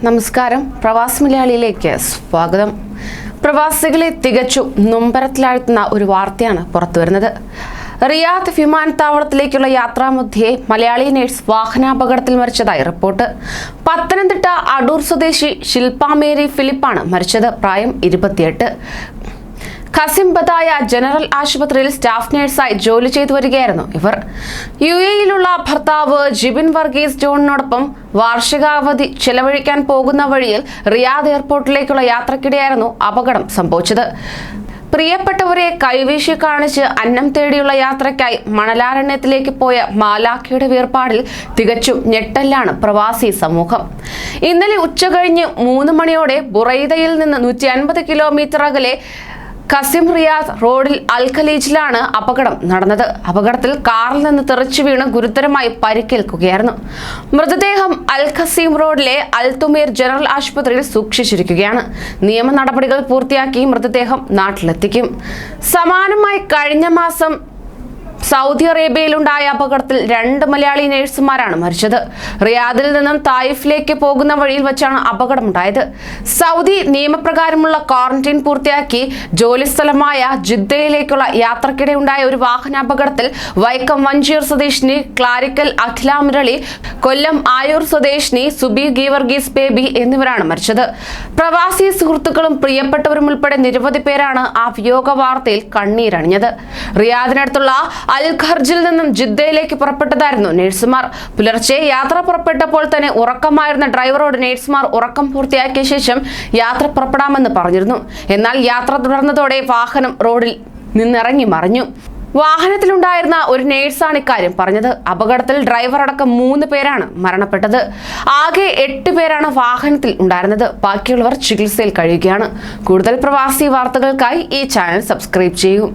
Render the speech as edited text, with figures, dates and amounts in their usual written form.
നമസ്കാരം. പ്രവാസി മലയാളിയിലേക്ക് സ്വാഗതം. പ്രവാസികളെ തികച്ചും നൊമ്പരത്തിലാഴ്ത്തുന്ന ഒരു വാർത്തയാണ് പുറത്തുവരുന്നത്. റിയാദ് വിമാനത്താവളത്തിലേക്കുള്ള യാത്രാമധ്യേ മലയാളി നേഴ്സ് വാഹനാപകടത്തിൽ മരിച്ചതായി റിപ്പോർട്ട്. പത്തനംതിട്ട അടൂർ സ്വദേശി ശില്പ മേരി ഫിലിപ്പാണ് മരിച്ചത്. പ്രായം 28. ഖസിം ബദായ ജനറൽ ആശുപത്രിയിൽ സ്റ്റാഫ് നഴ്സായി ജോലി ചെയ്തു വരികയായിരുന്നു ഇവർ. UAE-യിലുള്ള ഭർത്താവ് ജിബിൻ വർഗീസ് ജോണിനോടൊപ്പം വാർഷികാവധി ചെലവഴിക്കാൻ പോകുന്ന വഴിയിൽ റിയാദ് എയർപോർട്ടിലേക്കുള്ള യാത്രക്കിടെയായിരുന്നു അപകടം സംഭവിച്ചത്. പ്രിയപ്പെട്ടവരെ കൈവീശി കാണിച്ച് അന്നം തേടിയുള്ള യാത്രയ്ക്കായി മണലാരണ്യത്തിലേക്ക് പോയ മാലാഖയുടെ വേർപാടിൽ തികച്ചും ഞെട്ടലാണ് പ്രവാസി സമൂഹം. ഇന്നലെ ഉച്ചകഴിഞ്ഞ് 3 മണിയോടെ ബുറൈദയിൽ നിന്ന് 150 കിലോമീറ്റർ അകലെ ഖസിം റിയാദ് റോഡിൽ അൽ ഖലീജിലാണ് അപകടം നടന്നത്. അപകടത്തിൽ കാറിൽ നിന്ന് തെറിച്ചു വീണ് ഗുരുതരമായി പരിക്കേൽക്കുകയായിരുന്നു. മൃതദേഹം അൽ ഖസീം റോഡിലെ അൽ തുമീർ ജനറൽ ആശുപത്രിയിൽ സൂക്ഷിച്ചിരിക്കുകയാണ്. നിയമ നടപടികൾ പൂർത്തിയാക്കി മൃതദേഹം നാട്ടിലെത്തിക്കും. സമാനമായി കഴിഞ്ഞ മാസം സൗദി അറേബ്യയിലുണ്ടായ അപകടത്തിൽ 2 മലയാളി നേഴ്സുമാരാണ് മരിച്ചത്. റിയാദിൽ നിന്നും തായിഫിലേക്ക് പോകുന്ന വഴിയിൽ വെച്ചാണ് അപകടമുണ്ടായത്. സൗദി നിയമപ്രകാരമുള്ള ക്വാറന്റൈൻ പൂർത്തിയാക്കി ജോലിസ്ഥലമായ ജിദ്ദയിലേക്കുള്ള യാത്രക്കിടെ ഉണ്ടായ ഒരു വാഹനാപകടത്തിൽ വൈക്കം വഞ്ചിയൂർ സ്വദേശിനി ക്ലാരിക്കൽ അഖില മുരളി, കൊല്ലം ആയൂർ സ്വദേശിനി സുബി ഗീവർഗീസ് ബേബി എന്നിവരാണ് മരിച്ചത്. പ്രവാസി സുഹൃത്തുക്കളും പ്രിയപ്പെട്ടവരും ഉൾപ്പെടെ നിരവധി പേരാണ് ആ വിയോഗ വാർത്തയിൽ കണ്ണീരണിഞ്ഞത്. റിയാദിനടുത്തുള്ള അൽ ഖർജിൽ നിന്നും ജിദ്ദയിലേക്ക് പുറപ്പെട്ടതായിരുന്നു നേഴ്സുമാർ. പുലർച്ചെ യാത്ര പുറപ്പെട്ടപ്പോൾ തന്നെ ഉറക്കമായിരുന്ന ഡ്രൈവറോട് നേഴ്സുമാർ ഉറക്കം പൂർത്തിയാക്കിയ ശേഷം യാത്ര പുറപ്പെടാമെന്ന് പറഞ്ഞിരുന്നു. എന്നാൽ യാത്ര തുടർന്നതോടെ വാഹനം റോഡിൽ നിന്നിറങ്ങി മറിഞ്ഞു. വാഹനത്തിലുണ്ടായിരുന്ന ഒരു നേഴ്സാണ് ഇക്കാര്യം പറഞ്ഞത്. അപകടത്തിൽ ഡ്രൈവർ അടക്കം 3 പേരാണ് മരണപ്പെട്ടത്. ആകെ 8 പേരാണ് വാഹനത്തിൽ ഉണ്ടായിരുന്നത്. ബാക്കിയുള്ളവർ ചികിത്സയിൽ കഴിയുകയാണ്. കൂടുതൽ പ്രവാസി വാർത്തകൾക്കായി ഈ ചാനൽ സബ്സ്ക്രൈബ് ചെയ്യൂ.